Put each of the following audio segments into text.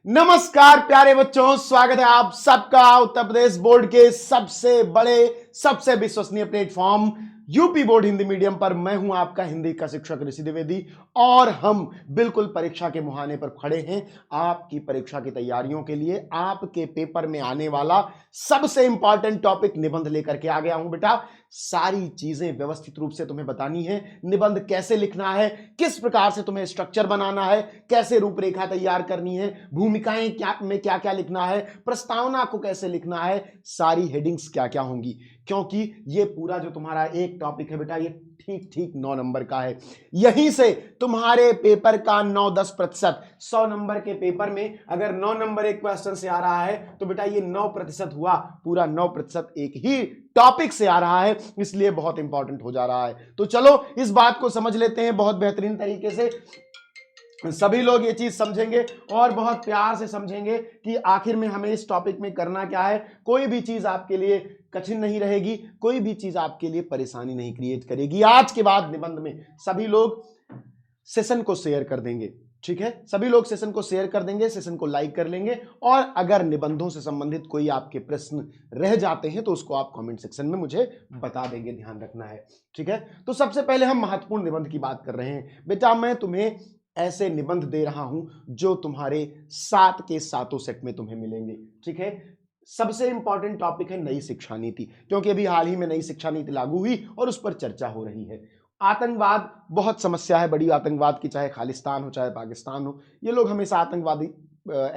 नमस्कार प्यारे बच्चों, स्वागत है आप सबका उत्तर प्रदेश बोर्ड के सबसे बड़े सबसे विश्वसनीय platform UP board Hindi medium पर। मैं हूं आपका हिंदी का शिक्षक ऋषि द्विवेदी और हम बिल्कुल परीक्षा के मुहाने पर खड़े हैं आपकी परीक्षा की तैयारियों के लिए। आपके पेपर में आने वाला सबसे इंपॉर्टेंट टॉपिक निबंध लेकर के आ गया हूं बेटा। सारी चीजें व्यवस्थित रूप से तुम्हें बतानी है। निबंध कैसे लिखना है, किस प्रकार से तुम्हें स्ट्रक्चर बनाना है, कैसे रूपरेखा तैयार करनी है, भूमिकाएं क्या में क्या क्या लिखना है, प्रस्तावना को कैसे लिखना है, सारी हेडिंग्स क्या क्या होंगी। क्योंकि ये पूरा जो तुम्हारा एक टॉपिक है बेटा, ये ठीक ठीक 9 नंबर का है। यहीं से तुम्हारे पेपर का 9-10%, 100 नंबर के पेपर में अगर 9 नंबर एक क्वेश्चन से आ रहा है तो बेटा ये 9% हुआ। पूरा 9% एक ही टॉपिक से आ रहा है, इसलिए बहुत इंपॉर्टेंट हो जा रहा है। तो चलो इस बात को समझ लेते हैं बहुत बेहतरीन तरीके से। सभी लोग ये चीज समझेंगे और बहुत प्यार से समझेंगे कि आखिर में हमें इस टॉपिक में करना क्या है। कोई भी चीज आपके लिए कठिन नहीं रहेगी, कोई भी चीज आपके लिए परेशानी नहीं क्रिएट करेगी। आज के बाद निबंध में सभी लोग सेशन को शेयर कर देंगे, ठीक है? सभी लोग सेशन को शेयर कर देंगे, सेशन को लाइक कर लेंगे। और अगर निबंधों से संबंधित कोई आपके प्रश्न रह जाते हैं तो उसको आप कमेंट सेक्शन में मुझे बता देंगे, ध्यान रखना है, ठीक है? तो सबसे पहले हम महत्वपूर्ण निबंध की बात कर रहे हैं बेटा। मैं तुम्हें ऐसे निबंध दे रहा हूं जो तुम्हारे 7 के 7 सेट में तुम्हें मिलेंगे, ठीक है? सबसे इंपॉर्टेंट टॉपिक है नई शिक्षा नीति, क्योंकि अभी हाल ही में नई शिक्षा नीति लागू हुई और उस पर चर्चा हो रही है। आतंकवाद बहुत समस्या है बड़ी आतंकवाद की, चाहे खालिस्तान हो चाहे पाकिस्तान हो, ये लोग हमेशा आतंकवादी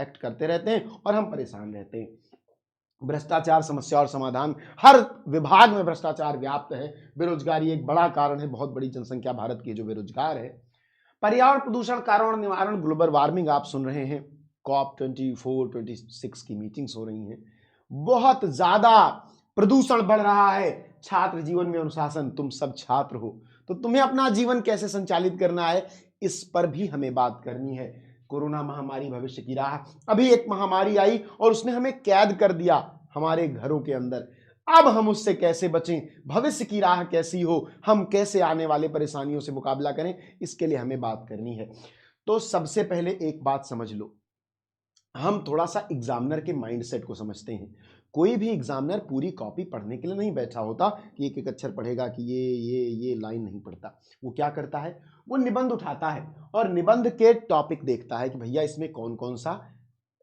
एक्ट करते रहते हैं और हम परेशान रहते हैं। भ्रष्टाचार समस्या और समाधान, हर विभाग में भ्रष्टाचार व्याप्त है। बेरोजगारी एक बड़ा कारण है, बहुत बड़ी जनसंख्या भारत की जो बेरोजगार है। पर्यावरण प्रदूषण कारण निवारण, ग्लोबल वार्मिंग आप सुन रहे हैं। COP 24-26 की मीटिंग्स हो रही हैं। बहुत ज्यादा प्रदूषण बढ़ रहा है। छात्र जीवन में अनुशासन, तुम सब छात्र हो तो तुम्हें अपना जीवन कैसे संचालित करना है, इस पर भी हमें बात करनी है। कोरोना महामारी भविष्य की राह, अभी एक महामारी आई और उसने हमें कैद कर दिया हमारे घरों के अंदर। अब हम उससे कैसे बचें, भविष्य की राह कैसी हो, हम कैसे आने वाले परेशानियों से मुकाबला करें, इसके लिए हमें बात करनी है। तो सबसे पहले एक बात समझ लो, हम थोड़ा सा एग्जामिनर के माइंडसेट को समझते हैं। कोई भी एग्जामिनर पूरी कॉपी पढ़ने के लिए नहीं बैठा होता कि एक एक अक्षर पढ़ेगा कि ये लाइन नहीं पढ़ता। वो क्या करता है, वो निबंध उठाता है और निबंध के टॉपिक देखता है कि भैया इसमें कौन कौन सा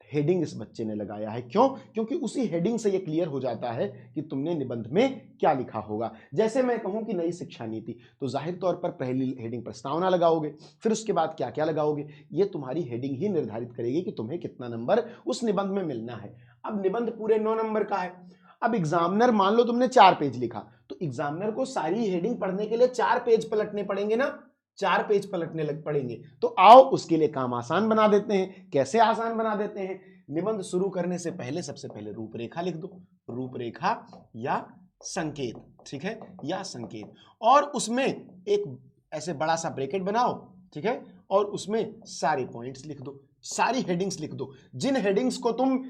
हेडिंग इस बच्चे ने लगाया है। क्यों? क्योंकि उसी हेडिंग से ये क्लियर हो जाता है कि तुमने निबंध में क्या लिखा होगा। जैसे मैं कहूं कि नई शिक्षा नीति, तो जाहिर तौर पर पहली हेडिंग प्रस्तावना लगाओगे, फिर उसके बाद क्या क्या लगाओगे, ये तुम्हारी हेडिंग ही निर्धारित करेगी कि तुम्हें कितना नंबर उस निबंध में मिलना है। अब निबंध पूरे 9 नंबर का है। अब एग्जामिनर, मान लो तुमने 4 पेज लिखा, तो एग्जामिनर को सारी हेडिंग पढ़ने के लिए 4 पेज पलटने पड़ेंगे ना, 4 पेज पलटने लग पड़ेंगे। तो आओ उसके लिए काम आसान बना देते हैं। कैसे आसान बना देते हैं? निबंध शुरू करने से पहले सबसे पहले रूपरेखा लिख दो, रूपरेखा या संकेत, ठीक है, या संकेत। और उसमें एक ऐसे बड़ा सा ब्रैकेट बनाओ, ठीक है, और उसमें सारे पॉइंट्स लिख दो, सारी हेडिंग्स लिख दो। जिन हेडिंग्स को तुम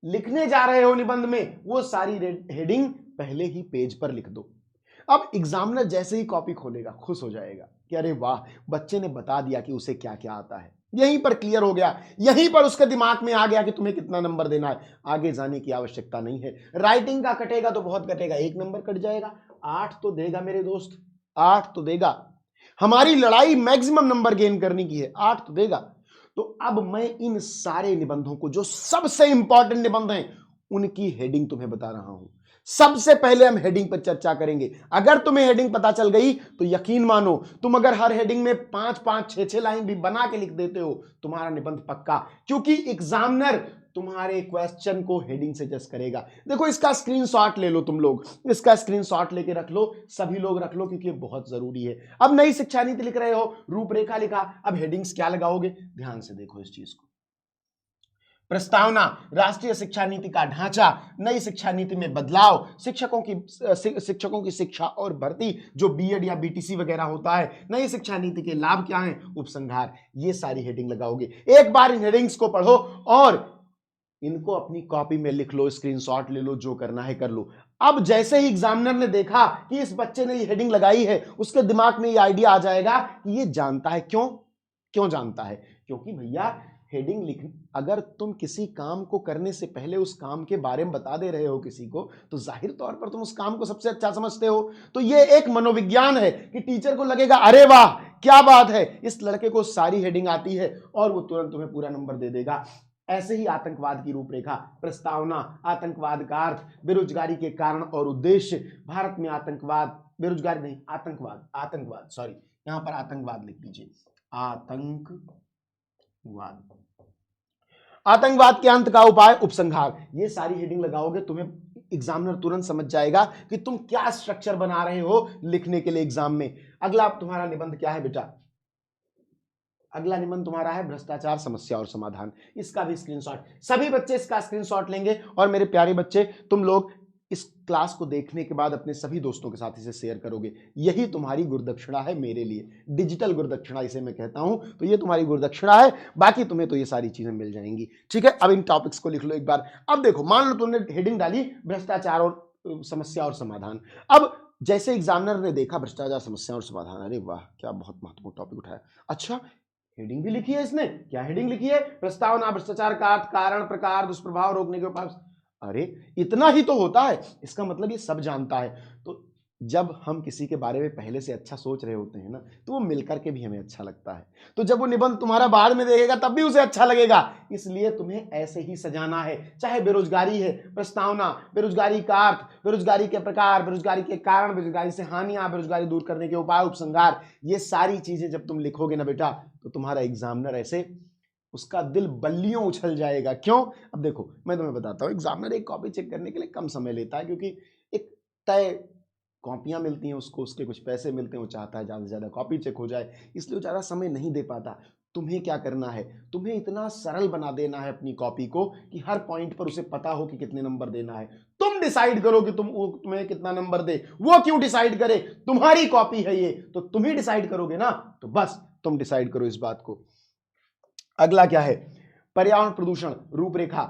लिखने जा रहे हो निबंध में, वो सारी हेडिंग पहले ही पेज पर लिख दो। अब एग्जामिनर जैसे ही कॉपी खोलेगा खुश हो जाएगा कि अरे वाह, बच्चे ने बता दिया कि उसे क्या क्या आता है। यहीं पर क्लियर हो गया, यहीं पर उसके दिमाग में आ गया कि तुम्हें कितना नंबर देना है। आगे जाने की आवश्यकता नहीं है। राइटिंग का कटेगा तो बहुत कटेगा, 1 नंबर कट जाएगा। 8 तो देगा मेरे दोस्त, 8 तो देगा। हमारी लड़ाई मैक्सिमम नंबर गेन करने की है, 8 तो देगा। तो अब मैं इन सारे निबंधों को, जो सबसे इंपॉर्टेंट निबंध हैं, उनकी हेडिंग तुम्हें बता रहा हूं। सबसे पहले हम हेडिंग पर चर्चा करेंगे। अगर तुम्हें हेडिंग पता चल गई तो यकीन मानो, तुम अगर हर हेडिंग में 5-5, 6-6 लाइन भी बना के लिख देते हो, तुम्हारा निबंध पक्का। क्योंकि एग्जामिनर तुम्हारे क्वेश्चन को हेडिंग से जज करेगा। देखो इसका स्क्रीनशॉट ले लो, तुम लोग इसका स्क्रीनशॉट लेके रख लो, सभी लोग रख लो, क्योंकि ये बहुत जरूरी है। अब नई शिक्षा नीति लिख रहे हो, रूपरेखा लिखा, अब हेडिंग्स क्या लगाओगे, ध्यान से देखो इस चीज को। प्रस्तावना, राष्ट्रीय शिक्षा नीति का ढांचा, नई शिक्षा नीति में बदलाव, शिक्षकों की शिक्षा और भर्ती, जो बीएड या बीटीसी वगैरह होता है, नई शिक्षा नीति के लाभ क्या हैं, उपसंहार, ये सारी हेडिंग लगाओगे। एक बार इन हेडिंग्स को पढ़ो और इनको अपनी कॉपी में लिख लो, स्क्रीनशॉट ले लो, जो करना है कर लो। अब जैसे ही एग्जामिनर ने देखा कि इस बच्चे ने ये हेडिंग लगाई है, उसके दिमाग में ये आइडिया आ जाएगा कि ये जानता है। क्यों जानता है? क्योंकि भैया हेडिंग लिख, अगर तुम किसी काम को करने से पहले उस काम के बारे में बता दे रहे हो किसी को, तो जाहिर तौर पर तुम उस काम को सबसे अच्छा समझते हो। तो ये एक मनोविज्ञान है कि टीचर को लगेगा अरे वाह क्या बात है, इस लड़के को सारी हेडिंग आती है, और वो तुरंत तुम्हें पूरा नंबर दे देगा। ऐसे ही आतंकवाद की रूपरेखा, प्रस्तावना, आतंकवाद का अर्थ, बेरोजगारी के कारण और उद्देश्य, भारत में आतंकवाद, बेरोजगारी नहीं, आतंकवाद, आतंकवाद सॉरी, यहां पर आतंकवाद लिख दीजिए, आतंकवाद, आतंकवाद के अंत का उपाय, उपसंहार। ये सारी हेडिंग लगाओगे, तुम्हें एग्जामिनर तुरंत समझ जाएगा कि तुम क्या स्ट्रक्चर बना रहे हो लिखने के लिए एग्जाम में। अगला तुम्हारा निबंध क्या है बेटा? अगला निबंध तुम्हारा है भ्रष्टाचार, समस्या और समाधान। इसका भी स्क्रीनशॉट, सभी बच्चे इसका स्क्रीनशॉट लेंगे, और मेरे प्यारे बच्चे तुम लोग इस क्लास को देखने के बाद अपने सभी दोस्तों के साथ इसे शेयर करोगे। यही तुम्हारी गुरुदक्षिणा है मेरे लिए, डिजिटल गुरुदक्षिणा इसे मैं कहता हूं। तो ये तुम्हारी गुरुदक्षिणा है, बाकी तुम्हें तो ये सारी चीजें मिल जाएंगी। ठीक है, अब इन टॉपिक्स को लिख लो एक बार। अब देखो, मान लो तुमने हेडिंग डाली भ्रष्टाचार और समस्या और समाधान। अब जैसे एग्जामिनर ने देखा भ्रष्टाचार, समस्या और समाधान, अरे वाह क्या बहुत महत्वपूर्ण टॉपिक उठाया, अच्छा हेडिंग भी लिखी है इसने। क्या हेडिंग लिखी है? प्रस्तावना, भ्रष्टाचार का अर्थ, कारण, प्रकार, दुष्प्रभाव रोकने के उपाय। अरे इतना ही तो होता है, इसका मतलब ये सब जानता है। तो जब हम किसी के बारे में पहले से अच्छा सोच रहे होते हैं ना, तो वो मिलकर के भी हमें अच्छा लगता है। तो जब वो निबंध तुम्हारा बाद में देखेगा तब भी उसे अच्छा लगेगा। इसलिए तुम्हें ऐसे ही सजाना है, चाहे बेरोजगारी है, प्रस्तावना, बेरोजगारी का अर्थ, बेरोजगारी के प्रकार, बेरोजगारी के कारण, बेरोजगारी से हानियां, बेरोजगारी दूर करने के उपाय, उपसंहार। ये सारी चीजें जब तुम लिखोगे ना बेटा, तो तुम्हारा एग्जामिनर ऐसे उसका दिल बल्लियों उछल जाएगा। क्यों? अब देखो मैं तुम्हें बताता हूं, एग्जामिनर एक कॉपी चेक करने के लिए कम समय लेता है, क्योंकि एक तय कॉपियां मिलती हैं उसको, उसके कुछ पैसे मिलते हैं, वो चाहता है ज्यादा से ज्यादा कॉपी चेक हो जाए, इसलिए वो ज्यादा समय नहीं दे पाता। तुम्हें क्या करना है, तुम्हें इतना सरल बना देना है अपनी कॉपी को कि हर पॉइंट पर उसे पता हो कि कितने नंबर देना है। तुम डिसाइड करो कि तुम्हें कितना नंबर दे। वो क्यों डिसाइड करे? तुम्हारी कॉपी है ये, तो तुम ही डिसाइड करोगे ना। तो बस तुम डिसाइड करो इस बात को। अगला क्या है? पर्यावरण प्रदूषण रूपरेखा,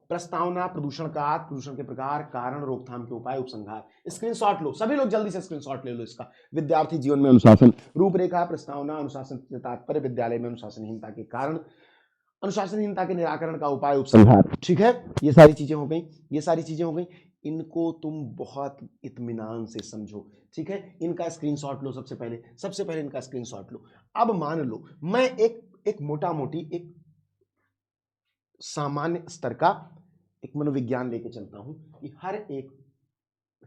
प्रस्तावना, प्रदूषण का अर्थ, प्रदूषण के प्रकार, कारण, रोकथाम के उपाय, उपसंहार। स्क्रीनशॉट लो, सभी लोग जल्दी से स्क्रीनशॉट ले लो इसका। विद्यार्थी जीवन में अनुशासन, रूपरेखा, प्रस्तावना, अनुशासन से तात्पर्य विद्यालय में अनुशासनहीनता के कारण, अनुशासनहीनता के निराकरण का उपाय, उपसंहार। ठीक है, ये सारी चीजें हो गई, ये सारी चीजें हो गई। इनको तुम बहुत इत्मीनान से समझो। ठीक है, इनका स्क्रीनशॉट लो सबसे पहले इनका स्क्रीनशॉट लो। अब मान लो मैं एक मोटा मोटी एक सामान्य स्तर का एक मनोविज्ञान लेके चलता हूं कि हर एक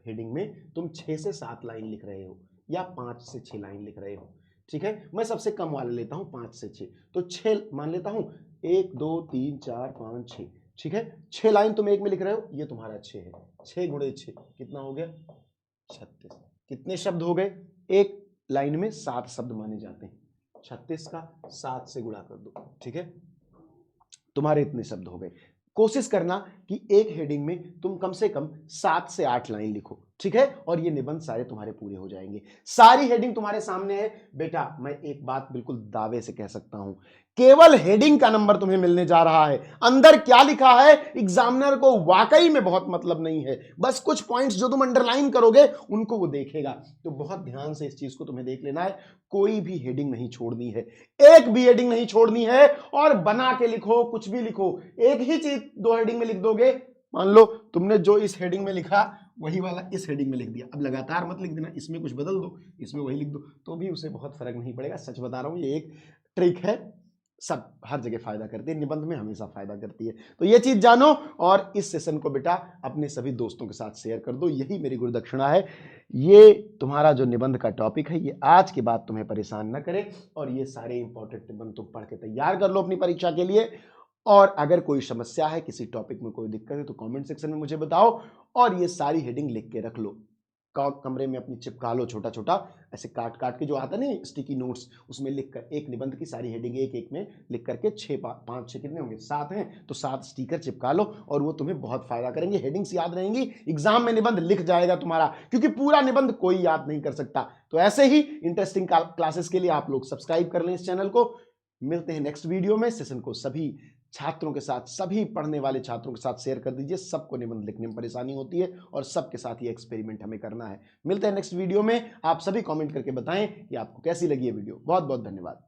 हेडिंग में तुम 6 से 7 लाइन लिख रहे हो या 5 से 6 लाइन लिख रहे हो। ठीक है, मैं सबसे कम वाले लेता हूं 5 से 6, तो 6 मान लेता हूं, 1 2 3 4 5 6। ठीक है, 6 लाइन तुम एक में लिख रहे हो, ये तुम्हारा 6 है। 6 गुणे 6 कितना हो गया? 36। कितने शब्द हो गए? एक लाइन में 7 शब्द माने जाते हैं। 36 का 7 से गुणा कर दो। ठीक है, तुम्हारे इतने शब्द हो गए। कोशिश करना कि एक हेडिंग में तुम कम से कम 7 से 8 लाइन लिखो। ठीक है, और ये निबंध सारे तुम्हारे पूरे हो जाएंगे। सारी हेडिंग तुम्हारे सामने है बेटा। मैं एक बात बिल्कुल दावे से कह सकता हूं, केवल हेडिंग का नंबर तुम्हें मिलने जा रहा है। अंदर क्या लिखा है एग्जामिनर को वाकई में बहुत मतलब नहीं है। बस कुछ पॉइंट्स जो तुम अंडरलाइन करोगे उनको वो देखेगा। तो बहुत ध्यान से इस चीज को तुम्हें देख लेना है। कोई भी हेडिंग नहीं छोड़नी है, एक भी हेडिंग नहीं छोड़नी है। और बना के लिखो, कुछ भी लिखो। एक ही चीज 2 हेडिंग में लिख दोगे, मान लो तुमने जो इस हेडिंग में लिखा वही वाला इस हेडिंग में लिख दिया। अब लगातार मत लिख देना, इसमें कुछ बदल दो, इसमें वही लिख दो, तो भी उसे बहुत फर्क नहीं पड़ेगा। सच बता रहा हूं, ये एक ट्रिक है, सब हर जगह फायदा करती है, निबंध में हमेशा फायदा करती है। तो ये चीज जानो, और इस सेशन को बेटा अपने सभी दोस्तों के साथ शेयर कर दो। यही मेरी गुरुदक्षिणा है। ये तुम्हारा जो निबंध का टॉपिक है, ये आज के बाद तुम्हें परेशान न करे, और ये सारे इंपॉर्टेंट निबंध तुम पढ़ के तैयार कर लो अपनी परीक्षा के लिए। और अगर कोई समस्या है, किसी टॉपिक में कोई दिक्कत है, तो कमेंट सेक्शन में मुझे बताओ। और ये सारी हेडिंग लिख के रख लो, कमरे में अपनी चिपका लो, छोटा छोटा ऐसे काट काट के, जो आता नहीं स्टिकी नोट्स, उसमें लिख कर एक निबंध की सारी हेडिंग एक एक में लिख करके 5 6 कितने होंगे, 7 हैं, तो 7 स्टिकर चिपका लो, और वो तुम्हें बहुत फायदा करेंगे। हेडिंग्स याद रहेंगी, एग्जाम में निबंध लिख जाएगा तुम्हारा, क्योंकि पूरा निबंध कोई याद नहीं कर सकता। तो ऐसे ही इंटरेस्टिंग क्लासेस के लिए आप लोग सब्सक्राइब कर लें इस चैनल को। मिलते हैं नेक्स्ट वीडियो में। सेशन को सभी छात्रों के साथ, सभी पढ़ने वाले छात्रों के साथ शेयर कर दीजिए। सबको निबंध लिखने में परेशानी होती है, और सबके साथ ये एक्सपेरिमेंट हमें करना है। मिलते हैं नेक्स्ट वीडियो में। आप सभी कमेंट करके बताएं कि आपको कैसी लगी ये वीडियो। बहुत बहुत धन्यवाद।